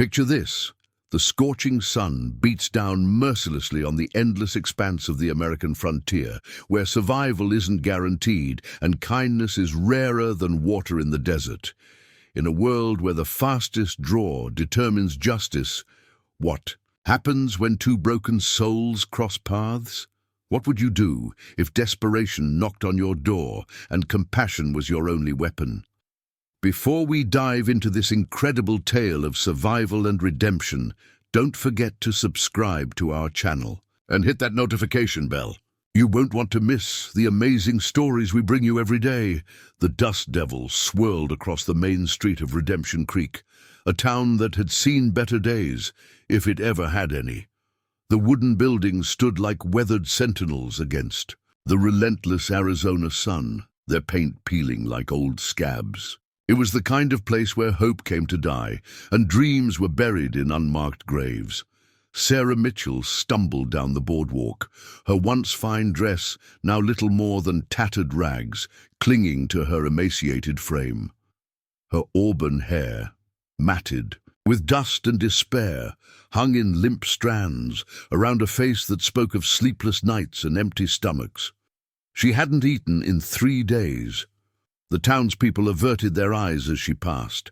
Picture this. The scorching sun beats down mercilessly on the endless expanse of the American frontier, where survival isn't guaranteed and kindness is rarer than water in the desert. In a world where the fastest draw determines justice, what happens when two broken souls cross paths? What would you do if desperation knocked on your door and compassion was your only weapon? Before we dive into this incredible tale of survival and redemption, don't forget to subscribe to our channel and hit that notification bell. You won't want to miss the amazing stories we bring you every day. The dust devil swirled across the main street of Redemption Creek, a town that had seen better days, if it ever had any. The wooden buildings stood like weathered sentinels against the relentless Arizona sun, their paint peeling like old scabs. It was the kind of place where hope came to die, and dreams were buried in unmarked graves. Sarah Mitchell stumbled down the boardwalk, her once fine dress now little more than tattered rags, clinging to her emaciated frame. Her auburn hair, matted, with dust and despair, hung in limp strands around a face that spoke of sleepless nights and empty stomachs. She hadn't eaten in 3 days. The townspeople averted their eyes as she passed.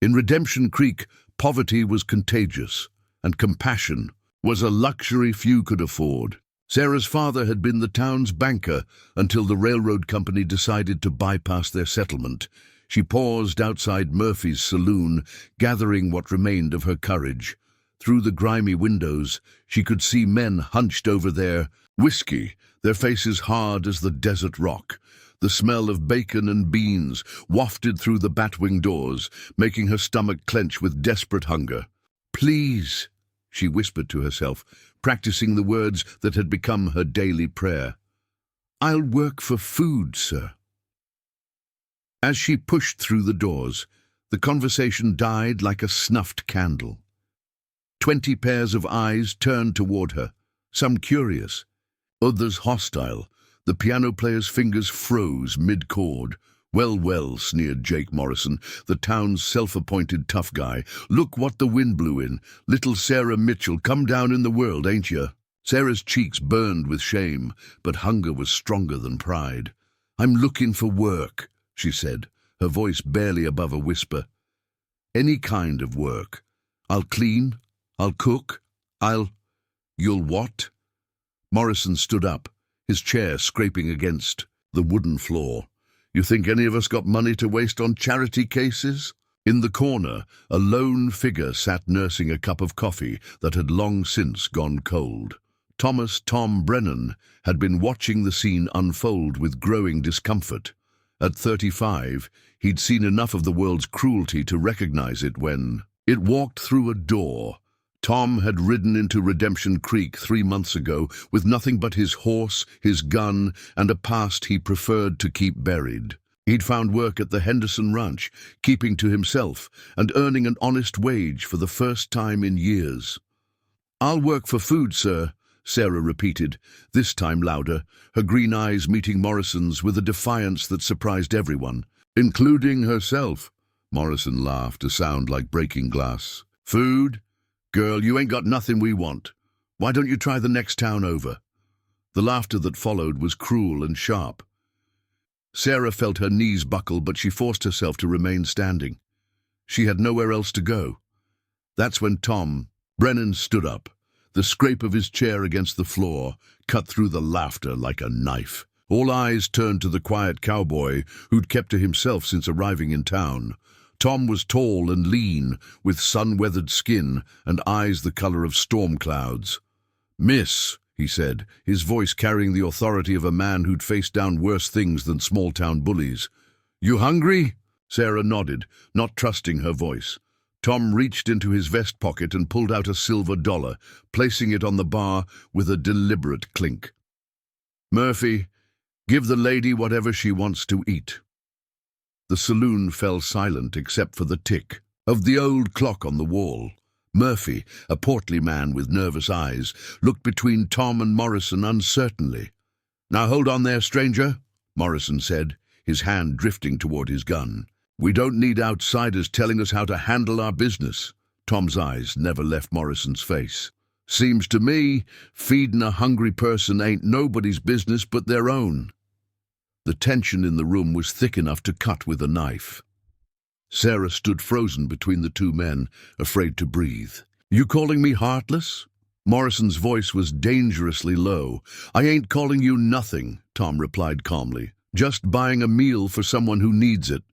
In Redemption Creek, poverty was contagious, and compassion was a luxury few could afford. Sarah's father had been the town's banker until the railroad company decided to bypass their settlement. She paused outside Murphy's saloon, gathering what remained of her courage. Through the grimy windows, she could see men hunched over their whiskey, their faces hard as the desert rock. The smell of bacon and beans wafted through the batwing doors, making her stomach clench with desperate hunger. "Please," she whispered to herself, practicing the words that had become her daily prayer. "I'll work for food, sir." As she pushed through the doors, the conversation died like a snuffed candle. 20 pairs of eyes turned toward her, some curious, others hostile. The piano player's fingers froze mid-chord. Well, sneered Jake Morrison, the town's self-appointed tough guy. "Look what the wind blew in. Little Sarah Mitchell, come down in the world, ain't ya?" Sarah's cheeks burned with shame, but hunger was stronger than pride. "I'm looking for work," she said, her voice barely above a whisper. "Any kind of work. I'll clean, I'll cook, You'll what?" Morrison stood up, his chair scraping against the wooden floor. "You think any of us got money to waste on charity cases?" In the corner, a lone figure sat nursing a cup of coffee that had long since gone cold. Tom Brennan had been watching the scene unfold with growing discomfort. At 35, he'd seen enough of the world's cruelty to recognize it when it walked through a door. Tom had ridden into Redemption Creek 3 months ago with nothing but his horse, his gun, and a past he preferred to keep buried. He'd found work at the Henderson Ranch, keeping to himself and earning an honest wage for the first time in years. "I'll work for food, sir," Sarah repeated, this time louder, her green eyes meeting Morrison's with a defiance that surprised everyone, including herself. Morrison laughed, a sound like breaking glass. "Food? Girl, you ain't got nothing we want. Why don't you try the next town over?" The laughter that followed was cruel and sharp. Sarah felt her knees buckle, but she forced herself to remain standing. She had nowhere else to go. That's when Tom Brennan stood up. The scrape of his chair against the floor cut through the laughter like a knife. All eyes turned to the quiet cowboy who'd kept to himself since arriving in town. Tom was tall and lean, with sun-weathered skin and eyes the color of storm clouds. "Miss," he said, his voice carrying the authority of a man who'd faced down worse things than small-town bullies. "You hungry?" Sarah nodded, not trusting her voice. Tom reached into his vest pocket and pulled out a silver dollar, placing it on the bar with a deliberate clink. "Murphy, give the lady whatever she wants to eat." The saloon fell silent except for the tick of the old clock on the wall. Murphy, a portly man with nervous eyes, looked between Tom and Morrison uncertainly. "Now hold on there, stranger," Morrison said, his hand drifting toward his gun. "We don't need outsiders telling us how to handle our business." Tom's eyes never left Morrison's face. "Seems to me, feeding a hungry person ain't nobody's business but their own." The tension in the room was thick enough to cut with a knife. Sarah stood frozen between the two men, afraid to breathe. "You calling me heartless?" Morrison's voice was dangerously low. "I ain't calling you nothing," Tom replied calmly. "Just buying a meal for someone who needs it."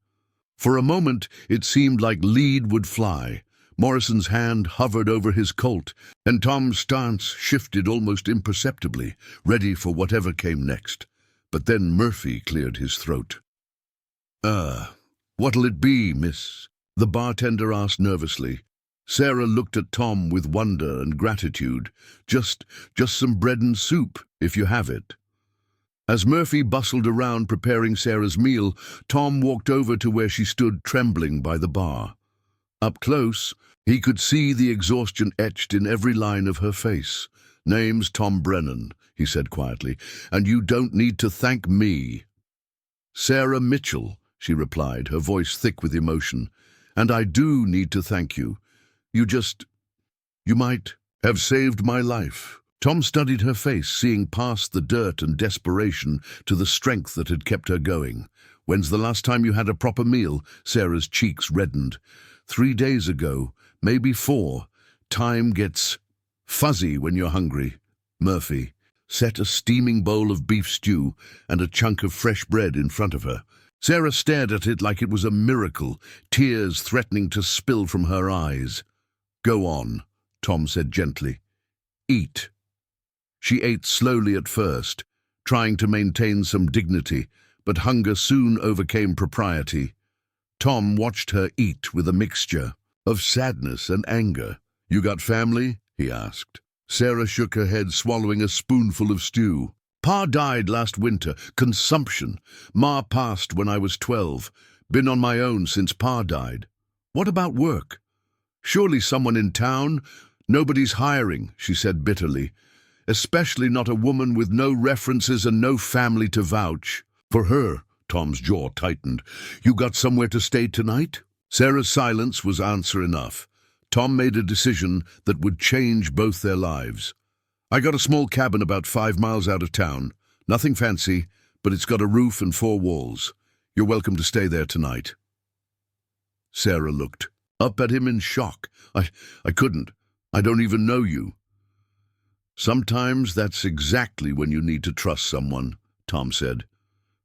For a moment, it seemed like lead would fly. Morrison's hand hovered over his Colt, and Tom's stance shifted almost imperceptibly, ready for whatever came next. But then Murphy cleared his throat. What'll it be, miss?" the bartender asked nervously. Sarah looked at Tom with wonder and gratitude. Just some bread and soup, if you have it." As Murphy bustled around preparing Sarah's meal, Tom walked over to where she stood trembling by the bar. Up close, he could see the exhaustion etched in every line of her face. "Name's Tom Brennan," he said quietly, "and you don't need to thank me." "Sarah Mitchell," she replied, her voice thick with emotion. "And I do need to thank you. You might have saved my life." Tom studied her face, seeing past the dirt and desperation to the strength that had kept her going. "When's the last time you had a proper meal?" Sarah's cheeks reddened. 3 days ago, maybe 4. Time gets fuzzy when you're hungry." Murphy set a steaming bowl of beef stew and a chunk of fresh bread in front of her. Sarah stared at it like it was a miracle, tears threatening to spill from her eyes. "Go on," Tom said gently. "Eat." She ate slowly at first, trying to maintain some dignity, but hunger soon overcame propriety. Tom watched her eat with a mixture of sadness and anger. "You got family?" he asked. Sarah shook her head, swallowing a spoonful of stew. "Pa died last winter. Consumption. Ma passed when I was 12. Been on my own since Pa died." "What about work?" "Surely someone in town?" "Nobody's hiring," she said bitterly. "Especially not a woman with no references and no family to vouch." "For her," Tom's jaw tightened. "You got somewhere to stay tonight?" Sarah's silence was answer enough. Tom made a decision that would change both their lives. "I got a small cabin about 5 miles out of town. Nothing fancy, but it's got a roof and 4 walls. You're welcome to stay there tonight." Sarah looked up at him in shock. I couldn't. I don't even know you." "Sometimes that's exactly when you need to trust someone," Tom said.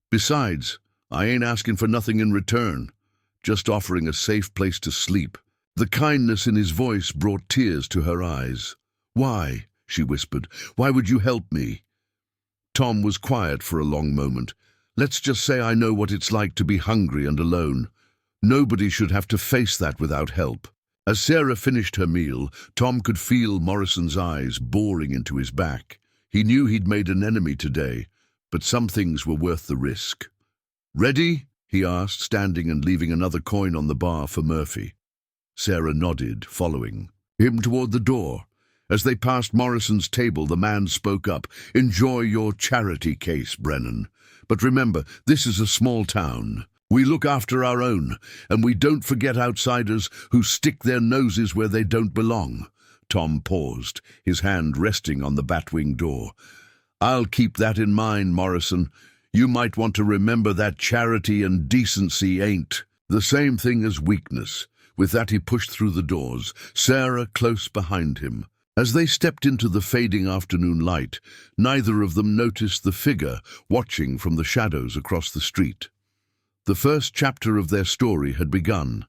"Besides, I ain't asking for nothing in return, just offering a safe place to sleep." The kindness in his voice brought tears to her eyes. "Why?" she whispered. "Why would you help me?" Tom was quiet for a long moment. "Let's just say I know what it's like to be hungry and alone. Nobody should have to face that without help." As Sarah finished her meal, Tom could feel Morrison's eyes boring into his back. He knew he'd made an enemy today, but some things were worth the risk. "Ready?" he asked, standing and leaving another coin on the bar for Murphy. Sarah nodded, following him toward the door. As they passed Morrison's table, the man spoke up. "Enjoy your charity case, Brennan. But remember, this is a small town. We look after our own, and we don't forget outsiders who stick their noses where they don't belong." Tom paused, his hand resting on the batwing door. "I'll keep that in mind, Morrison. You might want to remember that charity and decency ain't the same thing as weakness." With that he pushed through the doors, Sarah close behind him. As they stepped into the fading afternoon light, neither of them noticed the figure watching from the shadows across the street. The first chapter of their story had begun,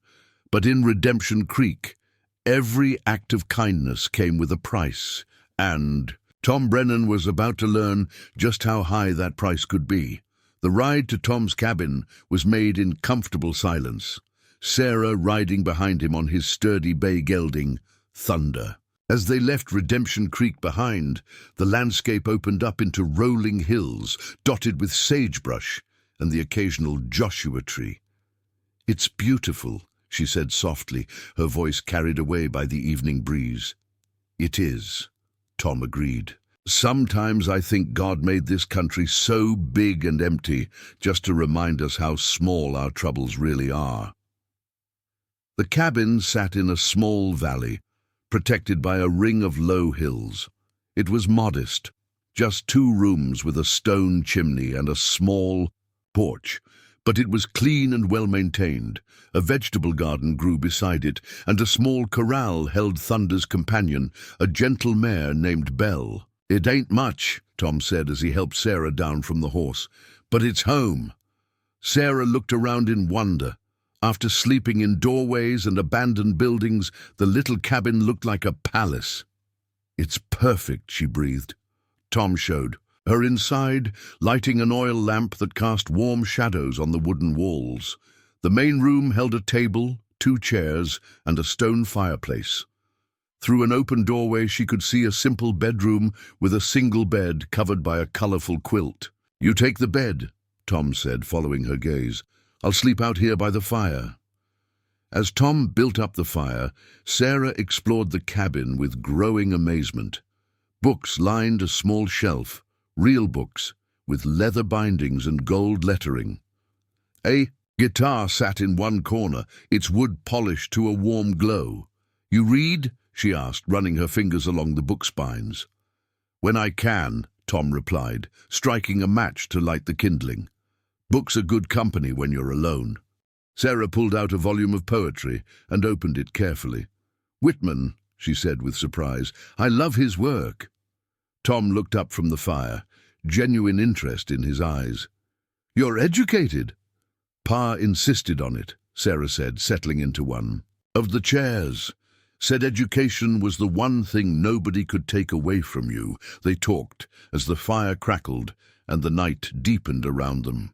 but in Redemption Creek, every act of kindness came with a price, and Tom Brennan was about to learn just how high that price could be. The ride to Tom's cabin was made in comfortable silence, Sarah riding behind him on his sturdy bay gelding, Thunder. As they left Redemption Creek behind, the landscape opened up into rolling hills, dotted with sagebrush and the occasional Joshua tree. "It's beautiful," she said softly, her voice carried away by the evening breeze. "It is," Tom agreed. "Sometimes I think God made this country so big and empty just to remind us how small our troubles really are." The cabin sat in a small valley, protected by a ring of low hills. It was modest, just 2 rooms with a stone chimney and a small porch, but it was clean and well-maintained. A vegetable garden grew beside it, and a small corral held Thunder's companion, a gentle mare named Belle. "It ain't much," Tom said as he helped Sarah down from the horse, "but it's home." Sarah looked around in wonder. After sleeping in doorways and abandoned buildings, the little cabin looked like a palace. "It's perfect," she breathed. Tom showed her inside, lighting an oil lamp that cast warm shadows on the wooden walls. The main room held a table, 2 chairs, and a stone fireplace. Through an open doorway she could see a simple bedroom with a single bed covered by a colorful quilt. "You take the bed," Tom said, following her gaze. "I'll sleep out here by the fire." As Tom built up the fire, Sarah explored the cabin with growing amazement. Books lined a small shelf, real books, with leather bindings and gold lettering. A guitar sat in one corner, its wood polished to a warm glow. "You read?" she asked, running her fingers along the book spines. "When I can," Tom replied, striking a match to light the kindling. "Books are good company when you're alone." Sarah pulled out a volume of poetry and opened it carefully. "Whitman," she said with surprise. "I love his work." Tom looked up from the fire, genuine interest in his eyes. "You're educated." "Pa insisted on it," Sarah said, settling into one of the chairs. "Said education was the one thing nobody could take away from you." They talked as the fire crackled and the night deepened around them.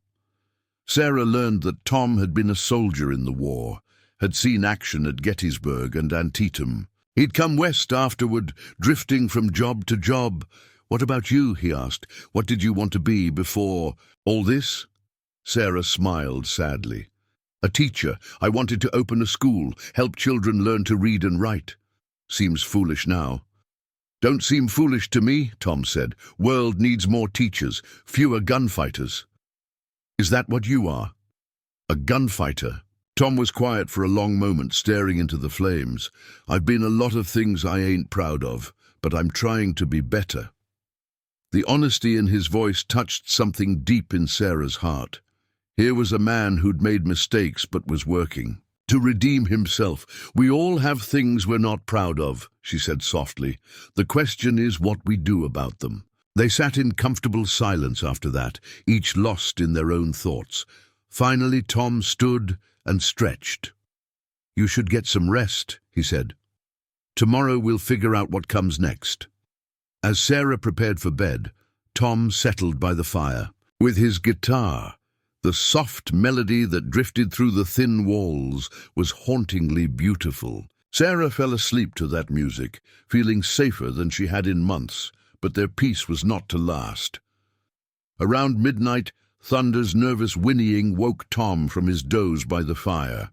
Sarah learned that Tom had been a soldier in the war, had seen action at Gettysburg and Antietam. He'd come west afterward, drifting from job to job. "What about you?" he asked. "What did you want to be before all this?" Sarah smiled sadly. "A teacher. I wanted to open a school, help children learn to read and write." "Seems foolish now." "Don't seem foolish to me," Tom said. "World needs more teachers, fewer gunfighters." "Is that what you are? A gunfighter?" Tom was quiet for a long moment, staring into the flames. "I've been a lot of things I ain't proud of, but I'm trying to be better." The honesty in his voice touched something deep in Sarah's heart. Here was a man who'd made mistakes but was working to redeem himself. "We all have things we're not proud of," she said softly. "The question is what we do about them." They sat in comfortable silence after that, each lost in their own thoughts. Finally, Tom stood and stretched. "You should get some rest," he said. "Tomorrow we'll figure out what comes next." As Sarah prepared for bed, Tom settled by the fire. With his guitar, the soft melody that drifted through the thin walls was hauntingly beautiful. Sarah fell asleep to that music, feeling safer than she had in months. But their peace was not to last. Around midnight, Thunder's nervous whinnying woke Tom from his doze by the fire.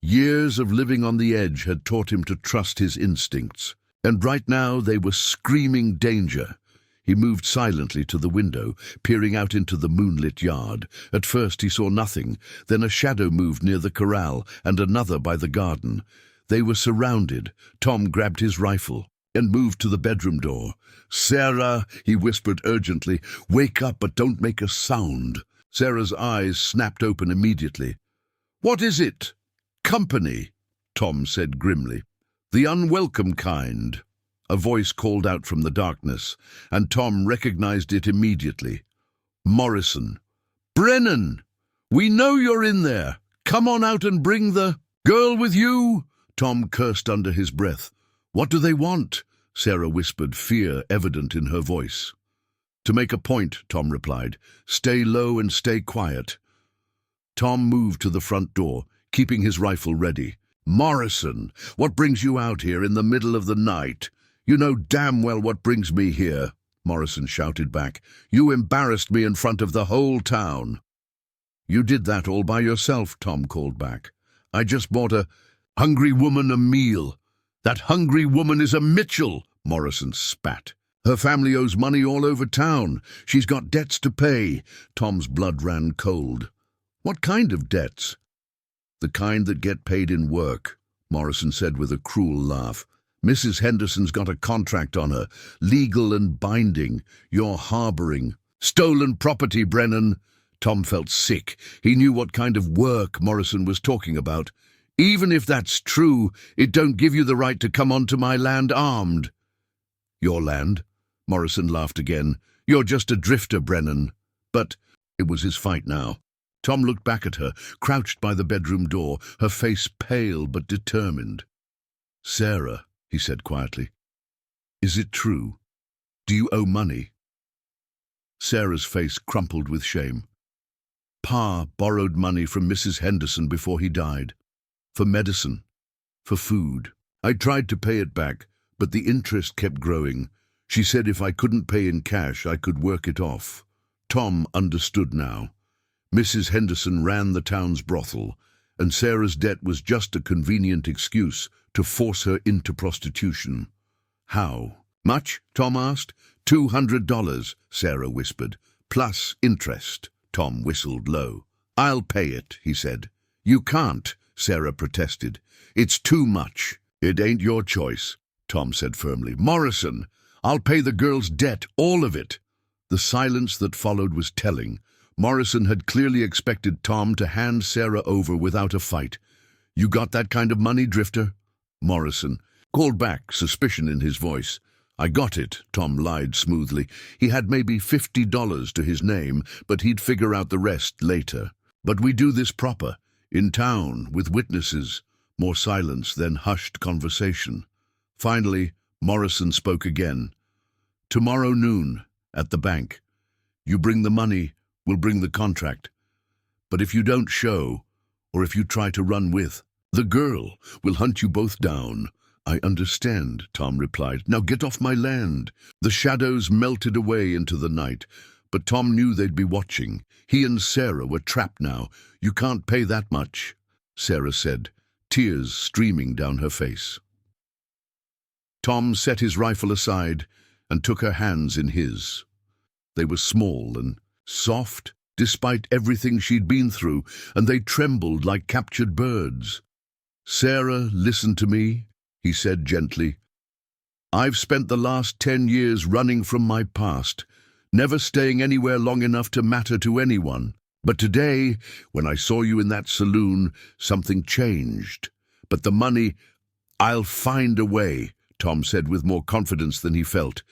Years of living on the edge had taught him to trust his instincts, and right now they were screaming danger. He moved silently to the window, peering out into the moonlit yard. At first he saw nothing, then a shadow moved near the corral and another by the garden. They were surrounded. Tom grabbed his rifle and moved to the bedroom door. "Sarah," he whispered urgently, "wake up, but don't make a sound." Sarah's eyes snapped open immediately. "What is it?" "Company," Tom said grimly. "The unwelcome kind." A voice called out from the darkness, and Tom recognized it immediately. Morrison. "Brennan! We know you're in there. Come on out and bring the girl with you." Tom cursed under his breath. "What do they want?" Sarah whispered, fear evident in her voice. "To make a point," Tom replied. "Stay low and stay quiet." Tom moved to the front door, keeping his rifle ready. "Morrison, what brings you out here in the middle of the night?" "You know damn well what brings me here," Morrison shouted back. "You embarrassed me in front of the whole town." "You did that all by yourself," Tom called back. "I just bought a hungry woman a meal." "That hungry woman is a Mitchell," Morrison spat. "Her family owes money all over town. She's got debts to pay." Tom's blood ran cold. "What kind of debts?" The kind that get paid in work, Morrison said with a cruel laugh. Mrs. Henderson's got a contract on her, legal and binding. You're harboring stolen property, Brennan. Tom felt sick. He knew what kind of work Morrison was talking about. Even if that's true, it don't give you the right to come onto my land armed. Your land? Morrison laughed again. You're just a drifter, Brennan. But it was his fight now. Tom looked back at her, crouched by the bedroom door, her face pale but determined. Sarah, he said quietly, is it true? Do you owe money? Sarah's face crumpled with shame. Pa borrowed money from Mrs. Henderson before he died. For medicine. For food. I tried to pay it back, but the interest kept growing. She said if I couldn't pay in cash, I could work it off. Tom understood now. Mrs. Henderson ran the town's brothel, and Sarah's debt was just a convenient excuse to force her into prostitution. How much? Tom asked. $200, Sarah whispered, plus interest. Tom whistled low. I'll pay it, he said. You can't, Sarah protested. It's too much. It ain't your choice, Tom said firmly. Morrison, I'll pay the girl's debt, all of it. The silence that followed was telling. Morrison had clearly expected Tom to hand Sarah over without a fight. You got that kind of money, drifter? Morrison called back, suspicion in his voice. I got it, Tom lied smoothly. He had maybe $50 to his name, but he'd figure out the rest later. But we do this proper, in town, with witnesses. More silence, then hushed conversation. Finally, Morrison spoke again. Tomorrow noon, at the bank. You bring the money, we'll bring the contract. But if you don't show, or if you try to run with, the girl will hunt you both down. I understand, Tom replied. Now get off my land. The shadows melted away into the night, but Tom knew they'd be watching. He and Sarah were trapped now. You can't pay that much, Sarah said, tears streaming down her face. Tom set his rifle aside and took her hands in his. They were small and soft, despite everything she'd been through, and they trembled like captured birds. Sarah, listen to me, he said gently. I've spent the last 10 years running from my past, never staying anywhere long enough to matter to anyone. But today, when I saw you in that saloon, something changed. But the money, I'll find a way, Tom said with more confidence than he felt.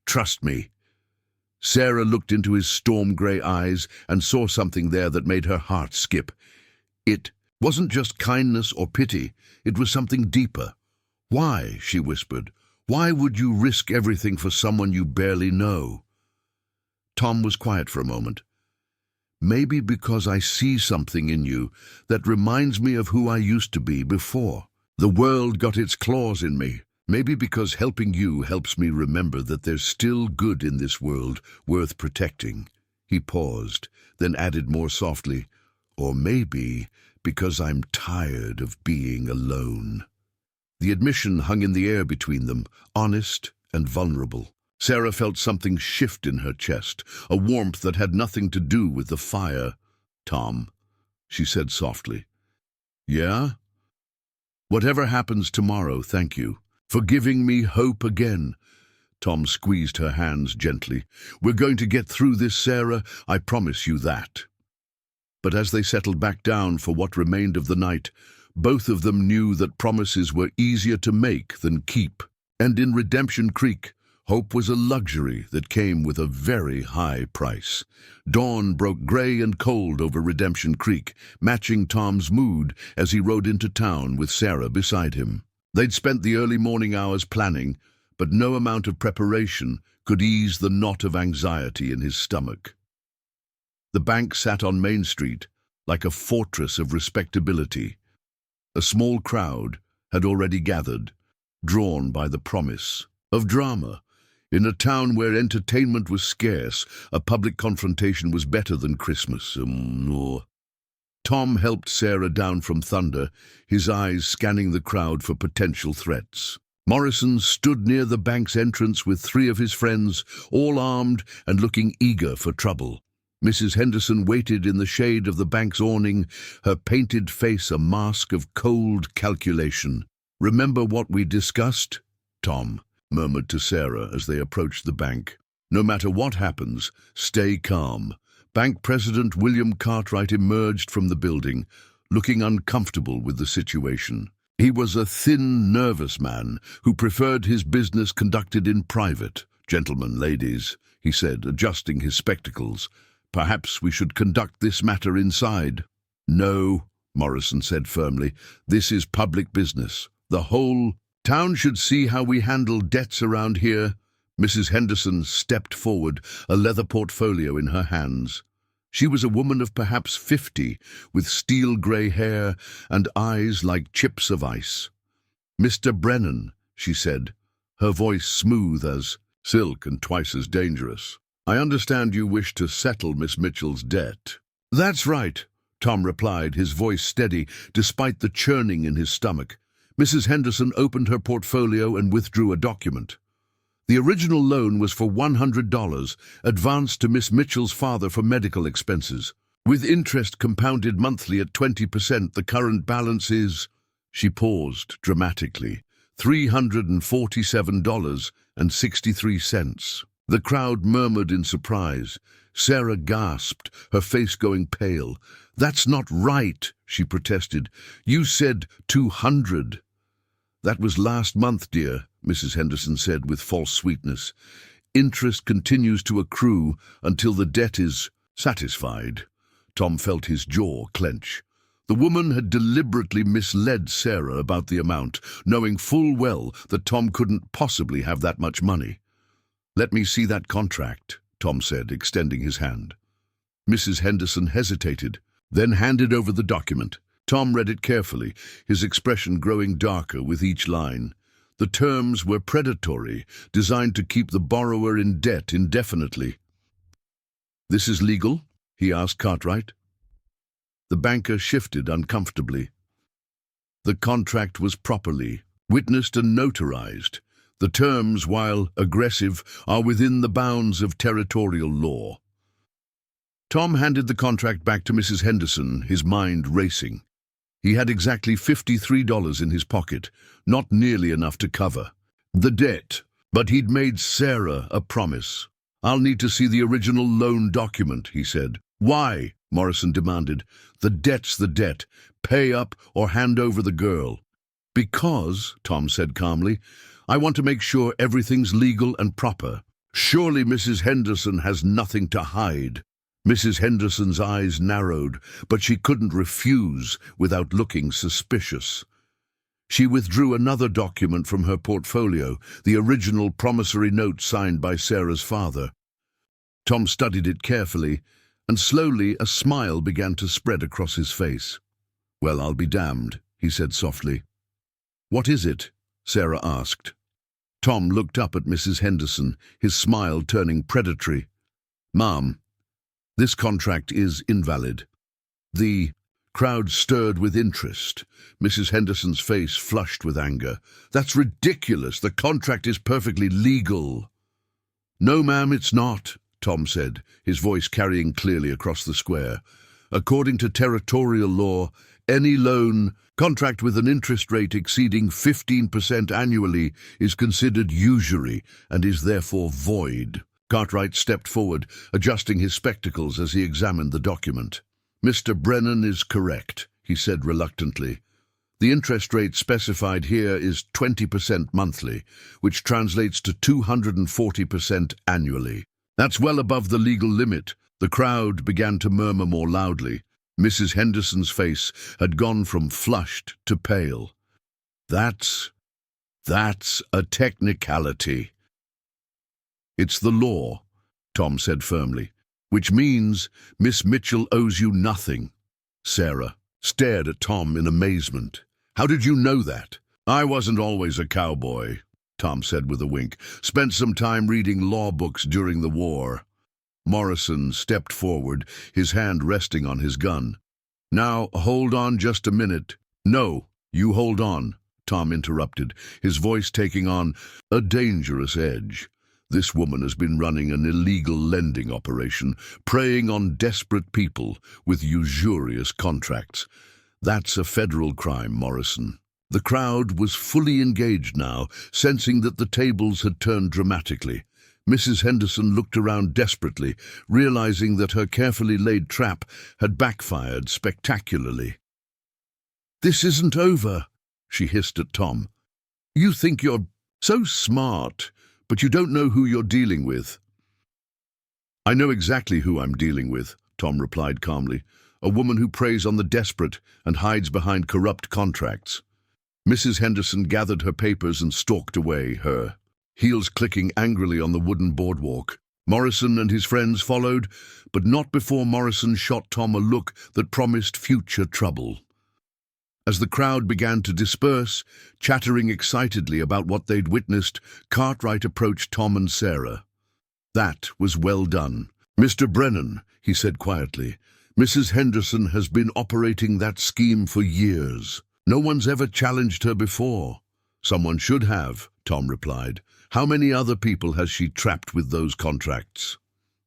Trust me. Sarah looked into his storm-grey eyes and saw something there that made her heart skip. It wasn't just kindness or pity, it was something deeper. Why, she whispered, why would you risk everything for someone you barely know? Tom was quiet for a moment. Maybe because I see something in you that reminds me of who I used to be before. The world got its claws in me. Maybe because helping you helps me remember that there's still good in this world worth protecting. He paused, then added more softly, or maybe because I'm tired of being alone. The admission hung in the air between them, honest and vulnerable. Sarah felt something shift in her chest, a warmth that had nothing to do with the fire. Tom, she said softly. Yeah? Whatever happens tomorrow, thank you. For giving me hope again. Tom squeezed her hands gently. We're going to get through this, Sarah, I promise you that. But as they settled back down for what remained of the night, both of them knew that promises were easier to make than keep. And in Redemption Creek, hope was a luxury that came with a very high price. Dawn broke gray and cold over Redemption Creek, matching Tom's mood as he rode into town with Sarah beside him. They'd spent the early morning hours planning, but no amount of preparation could ease the knot of anxiety in his stomach. The bank sat on Main Street like a fortress of respectability. A small crowd had already gathered, drawn by the promise of drama. In a town where entertainment was scarce, a public confrontation was better than Christmas. Tom helped Sarah down from Thunder, his eyes scanning the crowd for potential threats. Morrison stood near the bank's entrance with 3 of his friends, all armed and looking eager for trouble. Mrs. Henderson waited in the shade of the bank's awning, her painted face a mask of cold calculation. "Remember what we discussed?" Tom murmured to Sarah as they approached the bank. "No matter what happens, stay calm." Bank President William Cartwright emerged from the building, looking uncomfortable with the situation. He was a thin, nervous man who preferred his business conducted in private. "Gentlemen, ladies," he said, adjusting his spectacles, "perhaps we should conduct this matter inside." "No," Morrison said firmly, "this is public business. The whole town should see how we handle debts around here." Mrs. Henderson stepped forward, a leather portfolio in her hands. She was a woman of perhaps 50, with steel-grey hair and eyes like chips of ice. "Mr. Brennan," she said, her voice smooth as silk and twice as dangerous, "I understand you wish to settle Miss Mitchell's debt." "That's right," Tom replied, his voice steady despite the churning in his stomach. Mrs. Henderson opened her portfolio and withdrew a document. The original loan was for $100, advanced to Miss Mitchell's father for medical expenses. With interest compounded monthly at 20%, the current balance is— She paused dramatically. $347.63. The crowd murmured in surprise. Sarah gasped, her face going pale. "That's not right," she protested. "You said 200. "That was last month, dear," Mrs. Henderson said with false sweetness. "Interest continues to accrue until the debt is satisfied." Tom felt his jaw clench. The woman had deliberately misled Sarah about the amount, knowing full well that Tom couldn't possibly have that much money. "Let me see that contract," Tom said, extending his hand. Mrs. Henderson hesitated, then handed over the document. Tom read it carefully, his expression growing darker with each line. The terms were predatory, designed to keep the borrower in debt indefinitely. "This is legal?" he asked Cartwright. The banker shifted uncomfortably. "The contract was properly witnessed and notarized. The terms, while aggressive, are within the bounds of territorial law." Tom handed the contract back to Mrs. Henderson, his mind racing. He had exactly $53 in his pocket, not nearly enough to cover the debt, but he'd made Sarah a promise. "I'll need to see the original loan document," he said. "Why?" Morrison demanded. "The debt's the debt. Pay up or hand over the girl." "Because," Tom said calmly, "I want to make sure everything's legal and proper. Surely Mrs. Henderson has nothing to hide." Mrs. Henderson's eyes narrowed, but she couldn't refuse without looking suspicious. She withdrew another document from her portfolio, the original promissory note signed by Sarah's father. Tom studied it carefully, and slowly a smile began to spread across his face. "Well, I'll be damned," he said softly. "What is it?" Sarah asked. Tom looked up at Mrs. Henderson, his smile turning predatory. "Ma'am, this contract is invalid." The crowd stirred with interest. Mrs. Henderson's face flushed with anger. "That's ridiculous. The contract is perfectly legal." "No, ma'am, it's not," Tom said, his voice carrying clearly across the square. "According to territorial law, any loan contract with an interest rate exceeding 15% annually is considered usury and is therefore void." Cartwright stepped forward, adjusting his spectacles as he examined the document. "Mr. Brennan is correct," he said reluctantly. "The interest rate specified here is 20% monthly, which translates to 240% annually. That's well above the legal limit." The crowd began to murmur more loudly. Mrs. Henderson's face had gone from flushed to pale. That's a technicality." "It's the law," Tom said firmly, "which means Miss Mitchell owes you nothing." Sarah stared at Tom in amazement. "How did you know that?" "I wasn't always a cowboy," Tom said with a wink. "Spent some time reading law books during the war." Morrison stepped forward, his hand resting on his gun. "Now, hold on just a minute." "No, you hold on," Tom interrupted, his voice taking on a dangerous edge. This woman has been running an illegal lending operation, preying on desperate people with usurious contracts. That's a federal crime, Morrison. The crowd was fully engaged now, sensing that the tables had turned dramatically. Mrs. Henderson looked around desperately, realizing that her carefully laid trap had backfired spectacularly. "This isn't over," she hissed at Tom. "You think you're so smart, but you don't know who you're dealing with." "I know exactly who I'm dealing with," Tom replied calmly. "A woman who preys on the desperate and hides behind corrupt contracts." Mrs. Henderson gathered her papers and stalked away, her heels clicking angrily on the wooden boardwalk. Morrison and his friends followed, but not before Morrison shot Tom a look that promised future trouble. As the crowd began to disperse, chattering excitedly about what they'd witnessed, Cartwright approached Tom and Sarah. "That was well done. Mr. Brennan," he said quietly, "Mrs. Henderson has been operating that scheme for years. No one's ever challenged her before." "Someone should have," Tom replied. "How many other people has she trapped with those contracts?"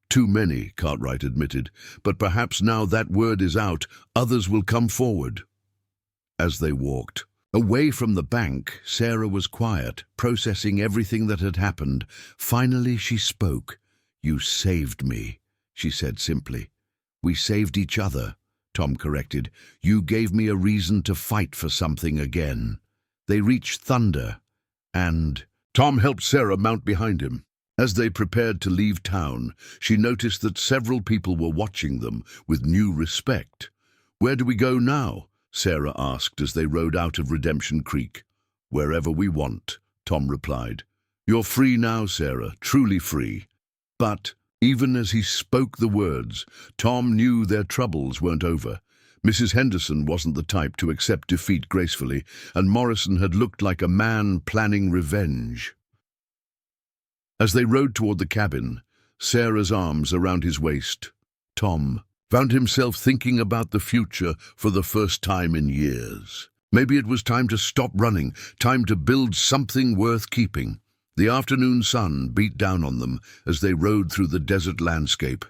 "Too many," Cartwright admitted, "but perhaps now that word is out, others will come forward." As they walked away from the bank, Sarah was quiet, processing everything that had happened. Finally she spoke. "You saved me," she said simply. "We saved each other," Tom corrected. "You gave me a reason to fight for something again." They reached Thunder, and Tom helped Sarah mount behind him. As they prepared to leave town, she noticed that several people were watching them with new respect. "Where do we go now?" Sarah asked as they rode out of Redemption Creek. "Wherever we want," Tom replied. "You're free now, Sarah, truly free." But even as he spoke the words, Tom knew their troubles weren't over. Mrs. Henderson wasn't the type to accept defeat gracefully, and Morrison had looked like a man planning revenge. As they rode toward the cabin, Sarah's arms around his waist, Tom found himself thinking about the future for the first time in years. Maybe it was time to stop running, time to build something worth keeping. The afternoon sun beat down on them as they rode through the desert landscape.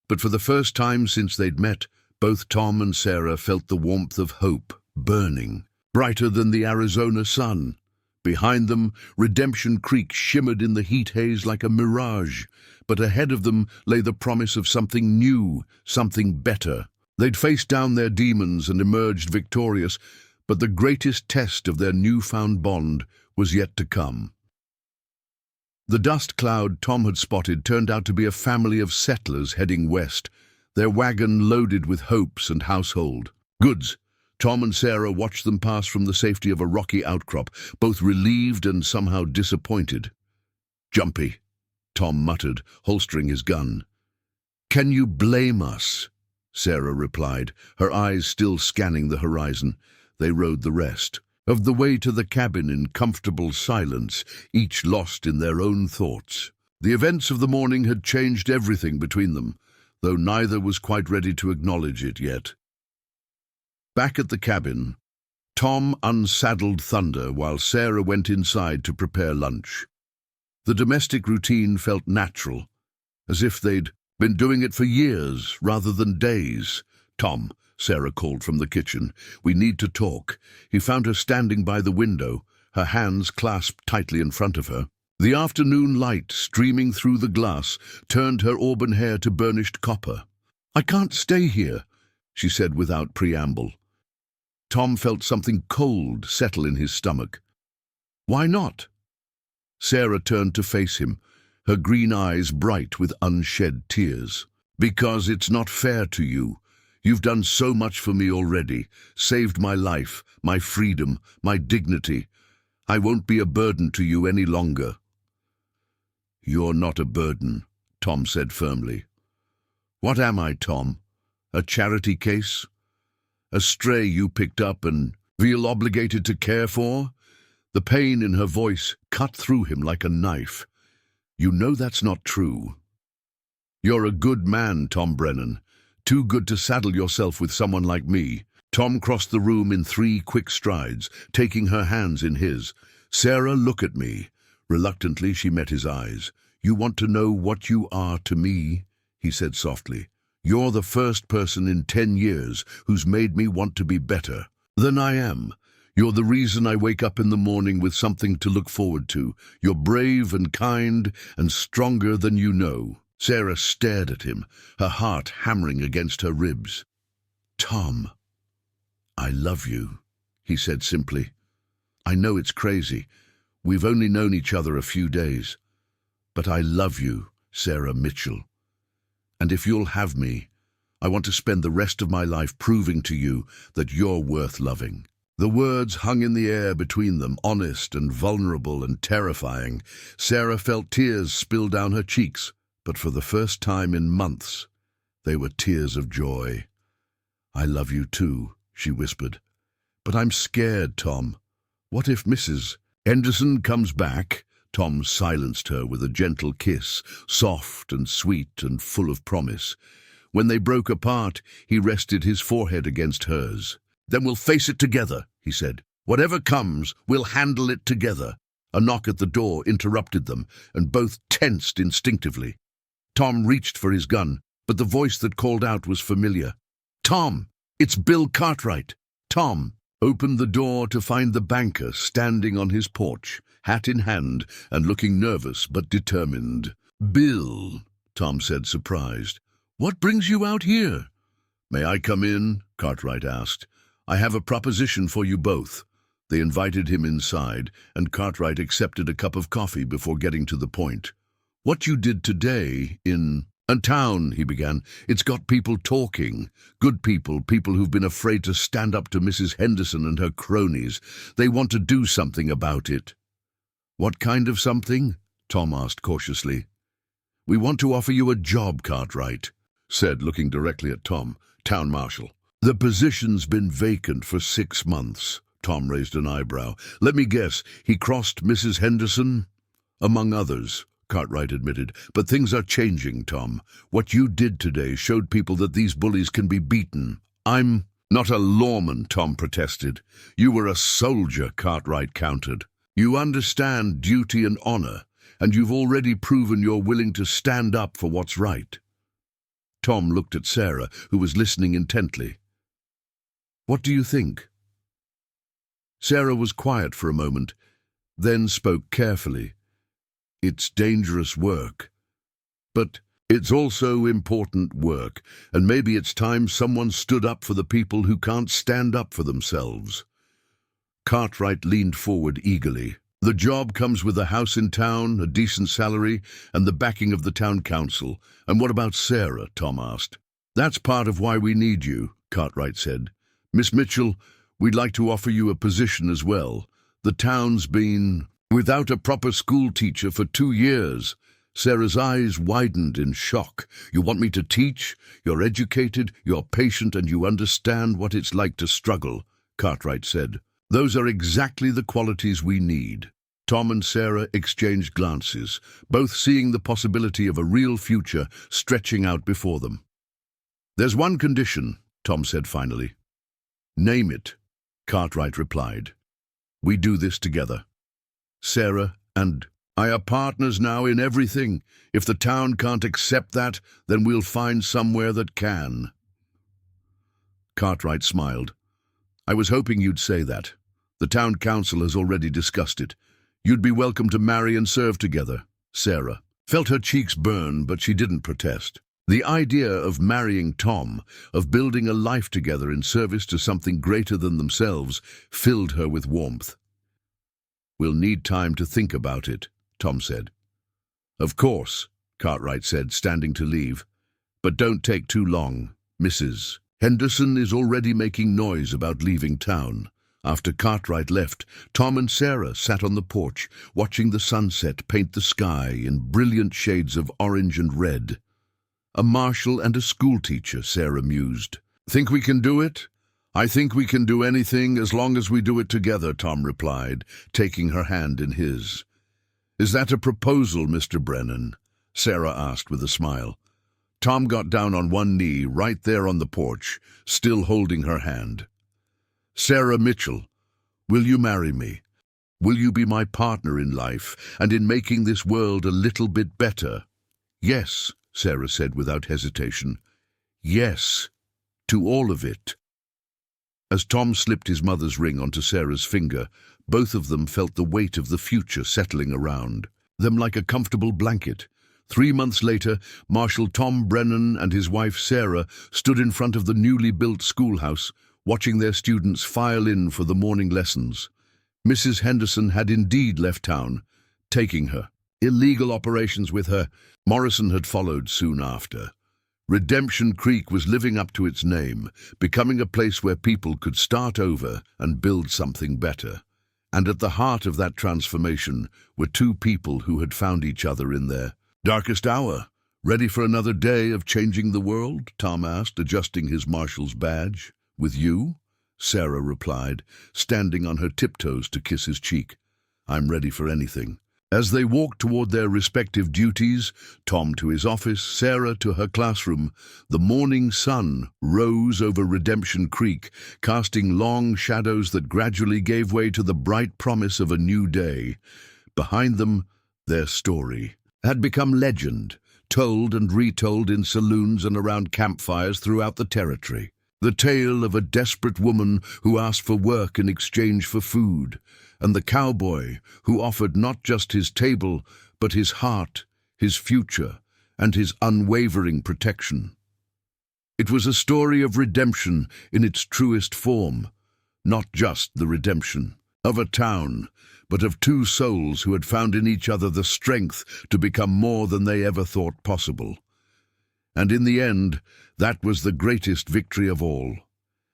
But for the first time since they'd met, both Tom and Sarah felt the warmth of hope burning, brighter than the Arizona sun. Behind them, Redemption Creek shimmered in the heat haze like a mirage, but ahead of them lay the promise of something new, something better. They'd faced down their demons and emerged victorious, but the greatest test of their newfound bond was yet to come. The dust cloud Tom had spotted turned out to be a family of settlers heading west, their wagon loaded with hopes and household goods. Tom and Sarah watched them pass from the safety of a rocky outcrop, both relieved and somehow disappointed. "Jumpy," Tom muttered, holstering his gun. "Can you blame us?" Sarah replied, her eyes still scanning the horizon. They rode the rest of the way to the cabin in comfortable silence, each lost in their own thoughts. The events of the morning had changed everything between them, though neither was quite ready to acknowledge it yet. Back at the cabin, Tom unsaddled Thunder while Sarah went inside to prepare lunch. The domestic routine felt natural, as if they'd been doing it for years rather than days. "Tom," Sarah called from the kitchen, "we need to talk." He found her standing by the window, her hands clasped tightly in front of her. The afternoon light streaming through the glass turned her auburn hair to burnished copper. "I can't stay here," she said without preamble. Tom felt something cold settle in his stomach. "Why not?" Sarah turned to face him, her green eyes bright with unshed tears. "Because it's not fair to you. You've done so much for me already, saved my life, my freedom, my dignity. I won't be a burden to you any longer." "You're not a burden," Tom said firmly. "What am I, Tom? A charity case? A stray you picked up and feel obligated to care for?" The pain in her voice cut through him like a knife. "You know that's not true. You're a good man, Tom Brennan. Too good to saddle yourself with someone like me." Tom crossed the room in 3 quick strides, taking her hands in his. "Sarah, look at me." Reluctantly, she met his eyes. "You want to know what you are to me?" he said softly. "You're the first person in 10 years who's made me want to be better than I am. You're the reason I wake up in the morning with something to look forward to. You're brave and kind and stronger than you know." Sarah stared at him, her heart hammering against her ribs. "Tom, I love you," he said simply. "I know it's crazy. We've only known each other a few days. But I love you, Sarah Mitchell. And if you'll have me, I want to spend the rest of my life proving to you that you're worth loving." The words hung in the air between them, honest and vulnerable and terrifying. Sarah felt tears spill down her cheeks, but for the first time in months, they were tears of joy. "I love you too," she whispered. "But I'm scared, Tom. What if Mrs. Henderson comes back?" Tom silenced her with a gentle kiss, soft and sweet and full of promise. When they broke apart, he rested his forehead against hers. "Then we'll face it together," he said. "Whatever comes, we'll handle it together." A knock at the door interrupted them, and both tensed instinctively. Tom reached for his gun, but the voice that called out was familiar. "Tom, it's Bill Cartwright." Tom opened the door to find the banker standing on his porch, hat in hand and looking nervous but determined. "Bill," Tom said, surprised. "What brings you out here?" "May I come in?" Cartwright asked. "I have a proposition for you both." They invited him inside, and Cartwright accepted a cup of coffee before getting to the point. "What you did today in town," he began, "it's got people talking. Good people, people who've been afraid to stand up to Mrs. Henderson and her cronies. They want to do something about it." "What kind of something?" Tom asked cautiously. "We want to offer you a job," Cartwright said, looking directly at Tom. "Town marshal." "The position's been vacant for 6 months." Tom raised an eyebrow. "Let me guess, he crossed Mrs. Henderson?" "Among others," Cartwright admitted. "But things are changing, Tom. What you did today showed people that these bullies can be beaten." "I'm not a lawman," Tom protested. "You were a soldier," Cartwright countered. "You understand duty and honor, and you've already proven you're willing to stand up for what's right." Tom looked at Sarah, who was listening intently. "What do you think?" Sarah was quiet for a moment, then spoke carefully. "It's dangerous work, but it's also important work, and maybe it's time someone stood up for the people who can't stand up for themselves." Cartwright leaned forward eagerly. "The job comes with a house in town, a decent salary, and the backing of the town council. And what about Sarah?" Tom asked. "That's part of why we need you," Cartwright said. "Miss Mitchell, we'd like to offer you a position as well. The town's been without a proper school teacher for 2 years. Sarah's eyes widened in shock. "You want me to teach? You're educated, you're patient, and you understand what it's like to struggle," Cartwright said. "Those are exactly the qualities we need." Tom and Sarah exchanged glances, both seeing the possibility of a real future stretching out before them. "There's one condition," Tom said finally. "Name it," Cartwright replied. "We do this together. Sarah and I are partners now in everything. If the town can't accept that, then we'll find somewhere that can." Cartwright smiled. "I was hoping you'd say that. The town council has already discussed it. You'd be welcome to marry and serve together." Sarah felt her cheeks burn, but she didn't protest. The idea of marrying Tom, of building a life together in service to something greater than themselves, filled her with warmth. "We'll need time to think about it," Tom said. "Of course," Cartwright said, standing to leave. "But don't take too long. Mrs. Henderson is already making noise about leaving town." After Cartwright left, Tom and Sarah sat on the porch, watching the sunset paint the sky in brilliant shades of orange and red. "A marshal and a schoolteacher," Sarah mused. "Think we can do it?" "I think we can do anything as long as we do it together," Tom replied, taking her hand in his. "Is that a proposal, Mr. Brennan?" Sarah asked with a smile. Tom got down on one knee right there on the porch, still holding her hand. "Sarah Mitchell, will you marry me?" Will you be my partner in life and in making this world a little bit better?" "Yes," Sarah said without hesitation. "Yes, to all of it." As Tom slipped his mother's ring onto Sarah's finger, both of them felt the weight of the future settling around them like a comfortable blanket. 3 months later, Marshal Tom Brennan and his wife Sarah stood in front of the newly built schoolhouse, watching their students file in for the morning lessons. Mrs. Henderson had indeed left town, taking her illegal operations with her. Morrison had followed soon after. Redemption Creek was living up to its name, becoming a place where people could start over and build something better. And at the heart of that transformation were two people who had found each other in their darkest hour. "Ready for another day of changing the world?" Tom asked, adjusting his marshal's badge. "With you?" Sarah replied, standing on her tiptoes to kiss his cheek. "I'm ready for anything." As they walked toward their respective duties, Tom to his office, Sarah to her classroom, the morning sun rose over Redemption Creek, casting long shadows that gradually gave way to the bright promise of a new day. Behind them, their story had become legend, told and retold in saloons and around campfires throughout the territory. The tale of a desperate woman who asked for work in exchange for food, and the cowboy who offered not just his table, but his heart, his future, and his unwavering protection. It was a story of redemption in its truest form, not just the redemption of a town, but of two souls who had found in each other the strength to become more than they ever thought possible. And in the end, that was the greatest victory of all.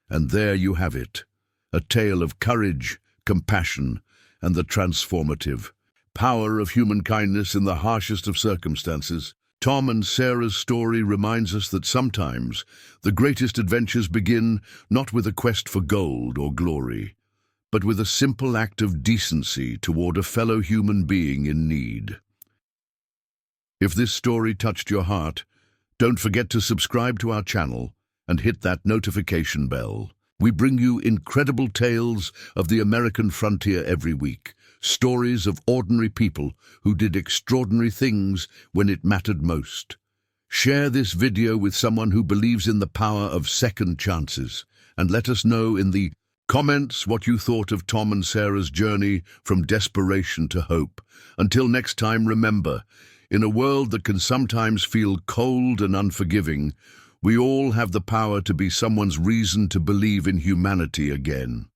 And there you have it, a tale of courage, compassion, and the transformative power of human kindness in the harshest of circumstances. Tom and Sarah's story reminds us that sometimes the greatest adventures begin not with a quest for gold or glory, but with a simple act of decency toward a fellow human being in need. If this story touched your heart, don't forget to subscribe to our channel and hit that notification bell. We bring you incredible tales of the American frontier every week, stories of ordinary people who did extraordinary things when it mattered most. Share this video with someone who believes in the power of second chances, and let us know in the comments what you thought of Tom and Sarah's journey from desperation to hope. Until next time, remember, in a world that can sometimes feel cold and unforgiving, we all have the power to be someone's reason to believe in humanity again.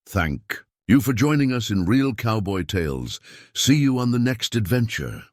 Thank you for joining us in Real Cowboy Tales. See you on the next adventure.